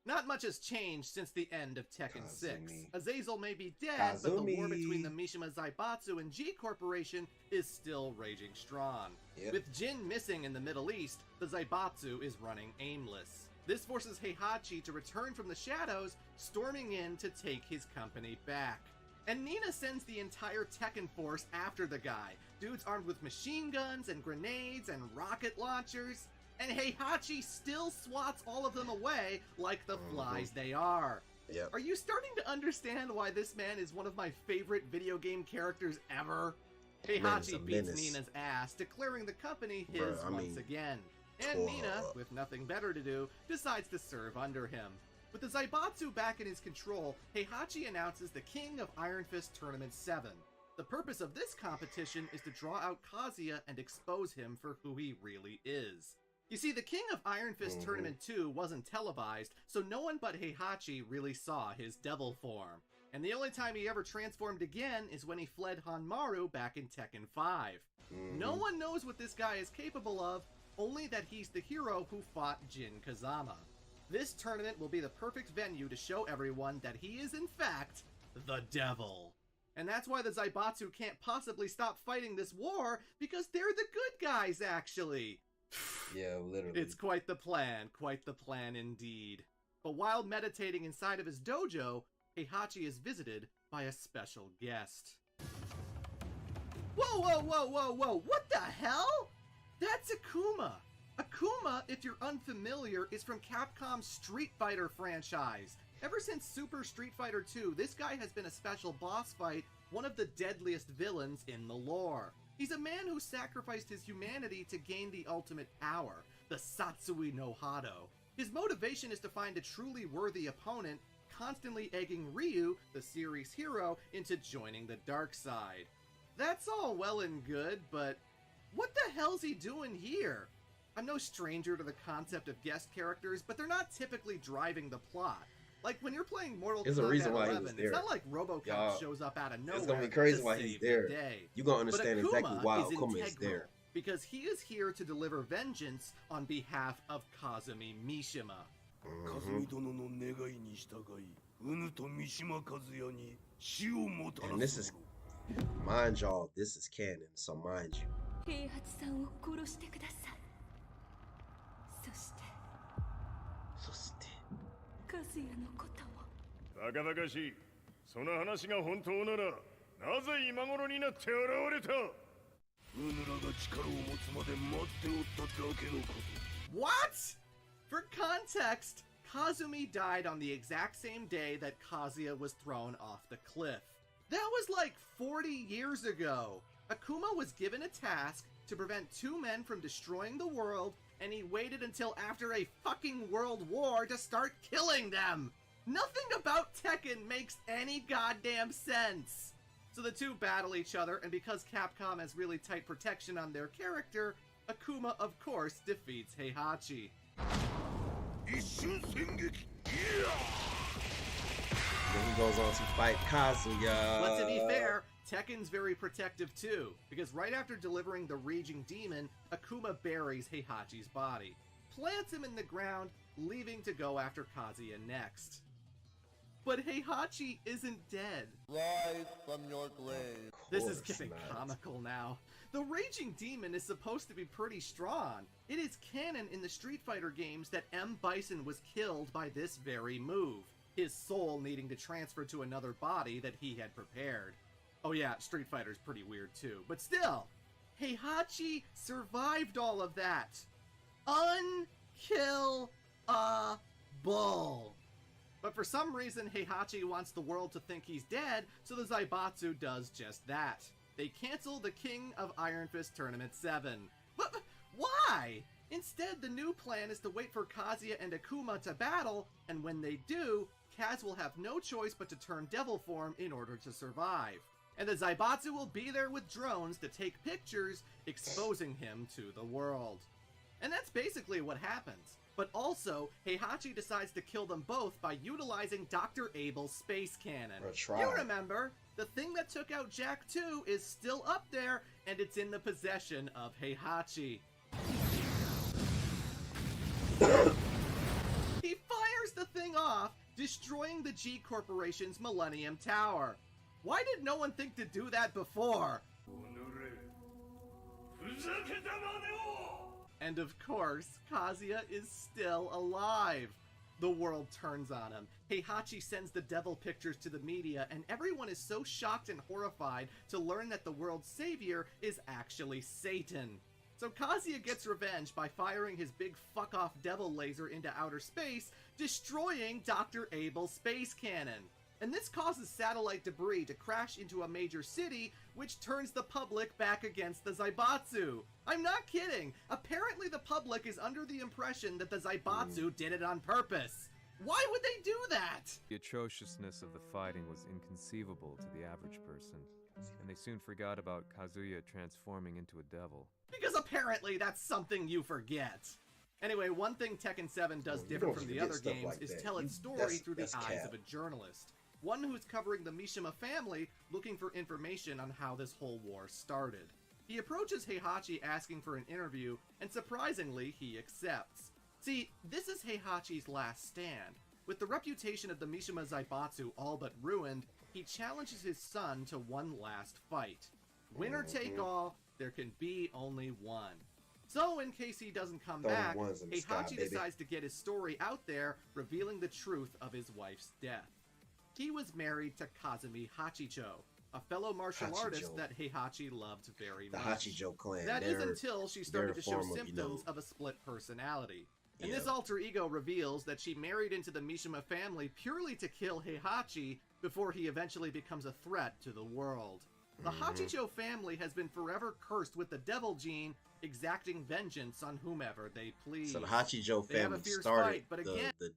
Not much has changed since the end of Tekken 6. Kazumi. Azazel may be dead, but the war Kazumi. between the Mishima Zaibatsu and G Corporation is still raging strong. Yep. With Jin missing in the Middle East, the Zaibatsu is running aimless. This forces Heihachi to return from the shadows, storming in to take his company back. And Nina sends the entire Tekken force after the guy, dudes armed with machine guns and grenades and rocket launchers, and Heihachi still swats all of them away like the flies they are. Yep. Are you starting to understand why this man is one of my favorite video game characters ever? Heihachi beats Nina's ass, declaring the company his once again. And Nina, with nothing better to do, decides to serve under him. With the Zaibatsu back in his control, Heihachi announces the King of Iron Fist Tournament 7. The purpose of this competition is to draw out Kazuya and expose him for who he really is. You see, the King of Iron Fist Tournament 2 wasn't televised, so no one but Heihachi really saw his devil form. And the only time he ever transformed again is when he fled Hanmaru back in Tekken 5. No one knows what this guy is capable of, only that he's the hero who fought Jin Kazama. This tournament will be the perfect venue to show everyone that he is in fact the devil. And that's why the Zaibatsu can't possibly stop fighting this war, because they're the good guys, actually. Yeah, literally. It's quite the plan indeed. But while meditating inside of his dojo, Heihachi is visited by a special guest. Whoa, whoa, whoa, whoa, whoa, what the hell? That's Akuma! Akuma, if you're unfamiliar, is from Capcom's Street Fighter franchise. Ever since Super Street Fighter 2, this guy has been a special boss fight, one of the deadliest villains in the lore. He's a man who sacrificed his humanity to gain the ultimate power, the Satsui no Hado. His motivation is to find a truly worthy opponent, constantly egging Ryu, the series hero, into joining the dark side. That's all well and good, but what the hell's he doing here? I'm no stranger to the concept of guest characters, but they're not typically driving the plot. Like, when you're playing Mortal There's a Kombat reason why he 11, was there. it's not like RoboCop shows up out of nowhere. It's gonna be crazy why he's to save the there. day. You're gonna understand But exactly why Akuma is integral, there. because he is here to deliver vengeance on behalf of Kazumi Mishima. カズミ殿の願いに従いうぬと三島和也に死をもたら And this す is, mind y'all, this is canon, so mind you. 平八さんを殺してください。そして和也のことも。バカバカしい。その話が本当なら、なぜ今頃になって現れた？うぬらが力を持つまで待っておっただけのこと。 What? For context, Kazumi died on the exact same day that Kazuya was thrown off the cliff. That was like 40 years ago. Akuma was given a task to prevent two men from destroying the world, and he waited until after a fucking world war to start killing them. Nothing about Tekken makes any goddamn sense. So the two battle each other, and because Capcom has really tight protection on their character, Akuma of course defeats Heihachi. 一瞬戦撃 Then he goes on to fight Kazuya. But to be fair, Tekken's very protective too, because right after delivering the Raging Demon, Akuma buries Heihachi's body, plants him in the ground, leaving to go after Kazuya next. But Heihachi isn't dead. Rise from your grave. This is getting comical now. The Raging Demon is supposed to be pretty strong. It is canon in the Street Fighter games that M. Bison was killed by this very move, his soul needing to transfer to another body that he had prepared. Oh yeah, Street Fighter's pretty weird too, but still, Heihachi survived all of that. Unkillable. But for some reason, Heihachi wants the world to think he's dead, so the Zaibatsu does just that. They cancel the King of Iron Fist Tournament 7. But why? Instead, the new plan is to wait for Kazuya and Akuma to battle, and when they do, Kaz will have no choice but to turn devil form in order to survive. And the Zaibatsu will be there with drones to take pictures, exposing him to the world. And that's basically what happens. But also, Heihachi decides to kill them both by utilizing Dr. Abel's space cannon. You remember, the thing that took out Jack 2 is still up there, and it's in the possession of Heihachi. He fires the thing destroying the G Corporation's Millennium Tower. Why did no one think to do that before? And of course, Kazuya is still alive. The world turns on him. Heihachi sends the devil pictures to the media, and everyone is so shocked and horrified to learn that the world's savior is actually Satan. So Kazuya gets revenge by firing his big fuck-off devil laser into outer space, destroying Dr. Abel's space cannon. And this causes satellite debris to crash into a major city, which turns the public back against the Zaibatsu. I'm not kidding. Apparently the public is under the impression that the Zaibatsu did it on purpose. Why would they do that? The atrociousness of the fighting was inconceivable to the average person, and they soon forgot about Kazuya transforming into a devil. Because apparently that's something you forget. Anyway, one thing Tekken 7 does different from the other games is tell its story through the eyes of a journalist. One who's covering the Mishima family, looking for information on how this whole war started. He approaches Heihachi asking for an interview, and surprisingly, he accepts. See, this is Heihachi's last stand. With the reputation of the Mishima Zaibatsu all but ruined, he challenges his son to one last fight. Winner take all, there can be only one. So, in case he doesn't come back, Heihachi decides to get his story out there, revealing the truth of his wife's death. He was married to Kazumi Hachicho, a fellow martial artist that Heihachi loved very much. The Hachijo clan. That is until she started to show symptoms of a split personality. And this alter ego reveals that she married into the Mishima family purely to kill Heihachi before he eventually becomes a threat to the world. The Hachijo family has been forever cursed with the devil gene, exacting vengeance on whomever they please. So the Hachijo family started fight, but again, the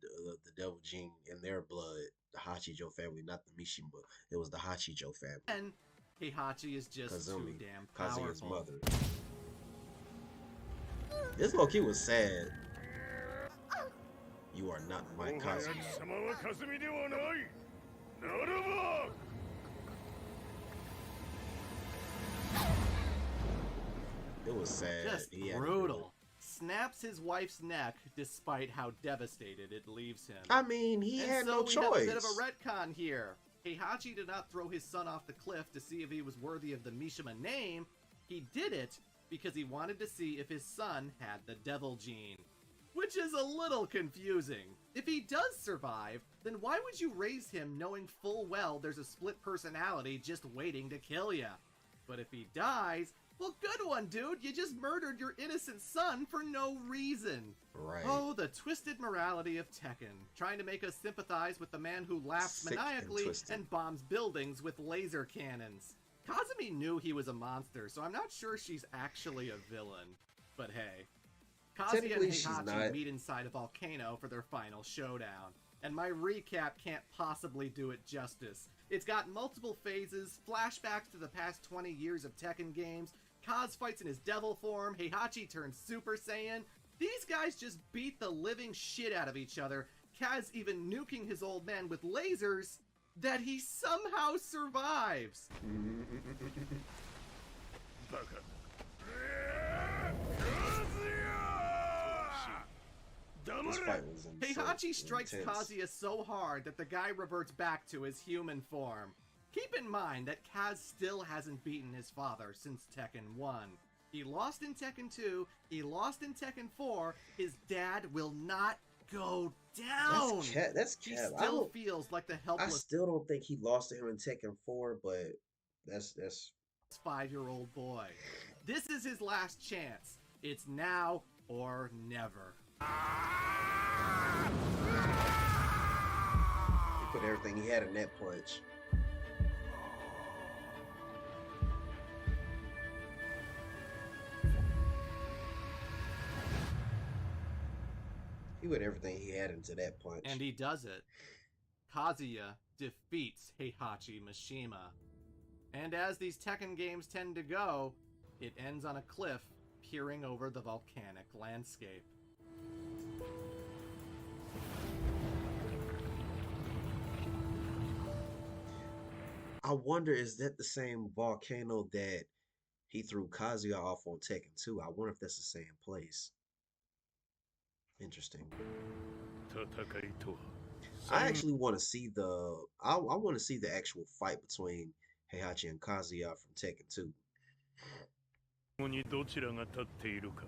devil gene in their blood. The Hachijo family, not the Mishima. It was the Hachijo family. And Heihachi is just Kazumi, too damn powerful. Kazuya's mother. This low-key was sad. You are not my Kazuya. It was sad. Just brutal. Snaps his wife's neck despite how devastated it leaves him. I mean, he had no choice. We have a bit of a retcon here. Heihachi did not throw his son off the cliff to see if he was worthy of the Mishima name. He did it because he wanted to see if his son had the devil gene. Which is a little confusing. If he does survive, then why would you raise him knowing full well there's a split personality just waiting to kill ya? But if he dies, well, good one, dude. You just murdered your innocent son for no reason. Right. Oh, the twisted morality of Tekken. Trying to make us sympathize with the man who laughs maniacally and bombs buildings with laser cannons. Kazumi knew he was a monster, so I'm not sure she's actually a villain. But hey. Kazuya and Heihachi meet inside a volcano for their final showdown. And my recap can't possibly do it justice. It's got multiple phases, flashbacks to the past 20 years of Tekken games, Kaz fights in his devil form, Heihachi turns Super Saiyan. These guys just beat the living shit out of each other, Kaz even nuking his old man with lasers, that he somehow survives. This fight was Heihachi strikes Kazuya so hard that the guy reverts back to his human form. Keep in mind that Kaz still hasn't beaten his father since Tekken 1. He lost in Tekken 2, he lost in Tekken 4, his dad will not go down! That's cap. He still feels like the helpless... I still don't think he lost to him in Tekken 4, but that's... 5-year-old boy. This is his last chance. It's now or never. He put everything he had in that punch. He put everything he had into that punch. And he does it. Kazuya defeats Heihachi Mishima. And as these Tekken games tend to go, it ends on a cliff peering over the volcanic landscape. I wonder, is that the same volcano that he threw Kazuya off on Tekken 2? I wonder if that's the same place. Interesting. I actually want to see I want to see the actual fight between Heihachi and Kazuya from Tekken 2. ここにどちらが立っているか、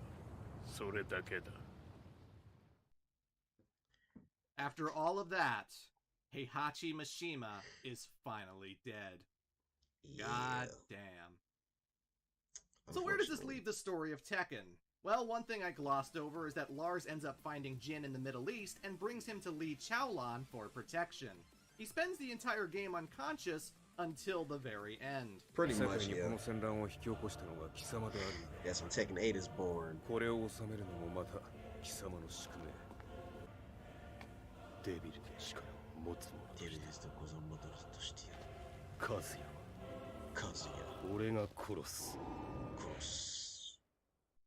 それだけだ。After all of that, Heihachi Mishima is finally dead. God damn. So where does this leave the story of Tekken? Well, one thing I glossed over is that Lars ends up finding Jin in the Middle East and brings him to Li Chaolan for protection. He spends the entire game unconscious until the very end. Pretty much, yeah. That's when Tekken 8 is born.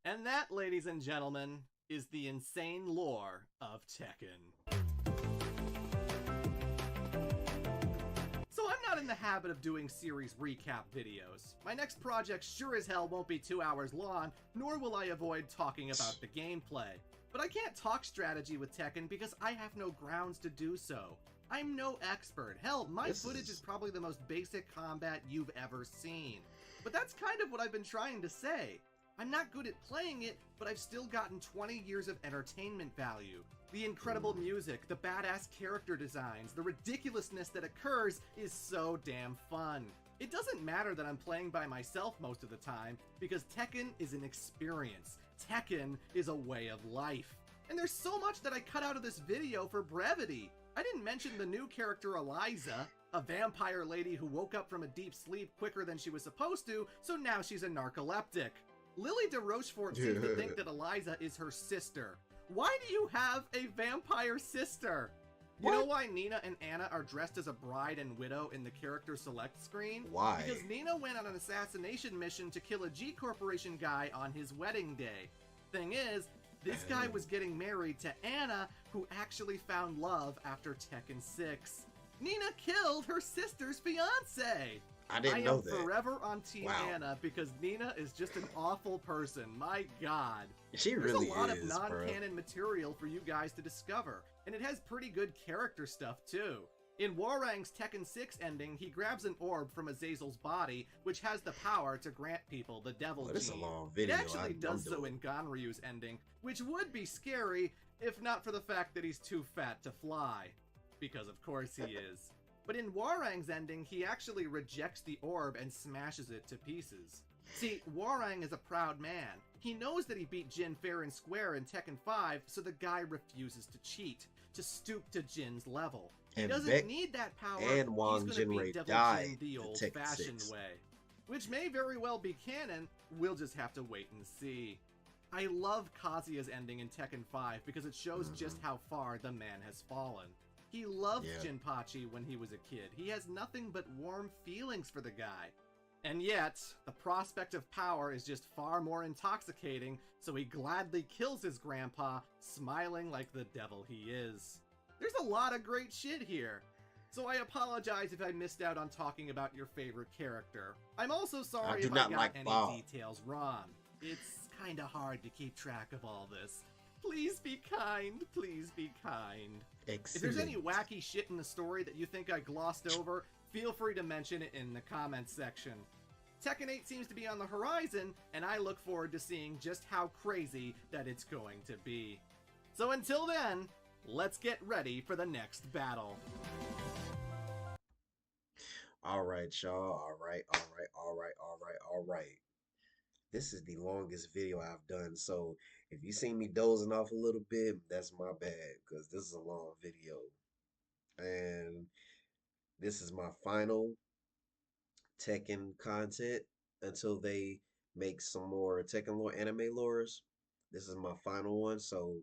And that, ladies and gentlemen, is the insane lore of Tekken. So I'm not in the habit of doing series recap videos. My next project sure as hell won't be 2 hours long, nor will I avoid talking about the gameplay. But I can't talk strategy with Tekken because I have no grounds to do so. I'm no expert. Hell, my footage is probably the most basic combat you've ever seen. But that's kind of what I've been trying to say. I'm not good at playing it, but I've still gotten 20 years of entertainment value. The incredible music, the badass character designs, the ridiculousness that occurs is so damn fun. It doesn't matter that I'm playing by myself most of the time, because Tekken is an experience. Tekken is a way of life. And there's so much that I cut out of this video for brevity. I didn't mention the new character Eliza, a vampire lady who woke up from a deep sleep quicker than she was supposed to, so now she's a narcoleptic. Lily de Rochefort seems to think that Eliza is her sister. Why do you have a vampire sister? You know why Nina and Anna are dressed as a bride and widow in the character select screen? Why? Because Nina went on an assassination mission to kill a G Corporation guy on his wedding day. Thing is, this guy was getting married to Anna, who actually found love after Tekken 6. Nina killed her sister's fiance! I didn't know that. I am forever on Team Anna because Nina is just an awful person. My God. She really is, There's a lot of non-canon material for you guys to discover, and it has pretty good character stuff too. In Warang's Tekken 6 ending, he grabs an orb from Azazel's body, which has the power to grant people the devil gene. This is a long video. It actually does so in Ganryu's ending, which would be scary if not for the fact that he's too fat to fly. Because of course he is. But in Warang's ending, he actually rejects the orb and smashes it to pieces. See, Warang is a proud man. He knows that he beat Jin fair and square in Tekken 5, so the guy refuses to cheat, to stoop to Jin's level. He doesn't need that power, and Wang he's gonna Jinrei beat Devil died Jin the old-fashioned way. Which may very well be canon, we'll just have to wait and see. I love Kazuya's ending in Tekken 5 because it shows just how far the man has fallen. He loved Jinpachi when he was a kid. He has nothing but warm feelings for the guy. And yet, the prospect of power is just far more intoxicating, so he gladly kills his grandpa, smiling like the devil he is. There's a lot of great shit here. So I apologize if I missed out on talking about your favorite character. I'm also sorry if I got any details wrong. It's kinda hard to keep track of all this. Please be kind, please be kind. Excellent. If there's any wacky shit in the story that you think I glossed over, feel free to mention it in the comments section. Tekken 8 seems to be on the horizon, and I look forward to seeing just how crazy that it's going to be. So until then, let's get ready for the next battle. Alright, y'all. Alright. This is the longest video I've done, so if you see me dozing off a little bit, that's my bad, because this is a long video. And this is my final Tekken content until they make some more Tekken lore, anime lores. This is my final one, so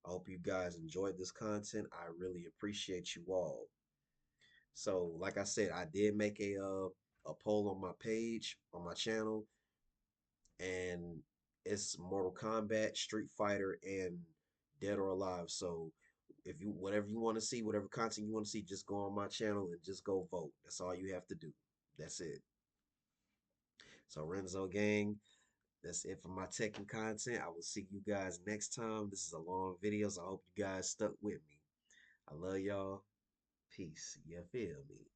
I hope you guys enjoyed this content. I really appreciate you all. So, like I said, I did make a poll on my page, on my channel, and it's Mortal Kombat, Street Fighter, and Dead or Alive. So if you whatever you want to see, whatever content you want to see, just go on my channel and just go vote. That's all you have to do. That's it. So Renzo gang, that's it for my Tekken content. I will see you guys next time. This is a long video, so I hope you guys stuck with me. I love y'all. peace. You feel me?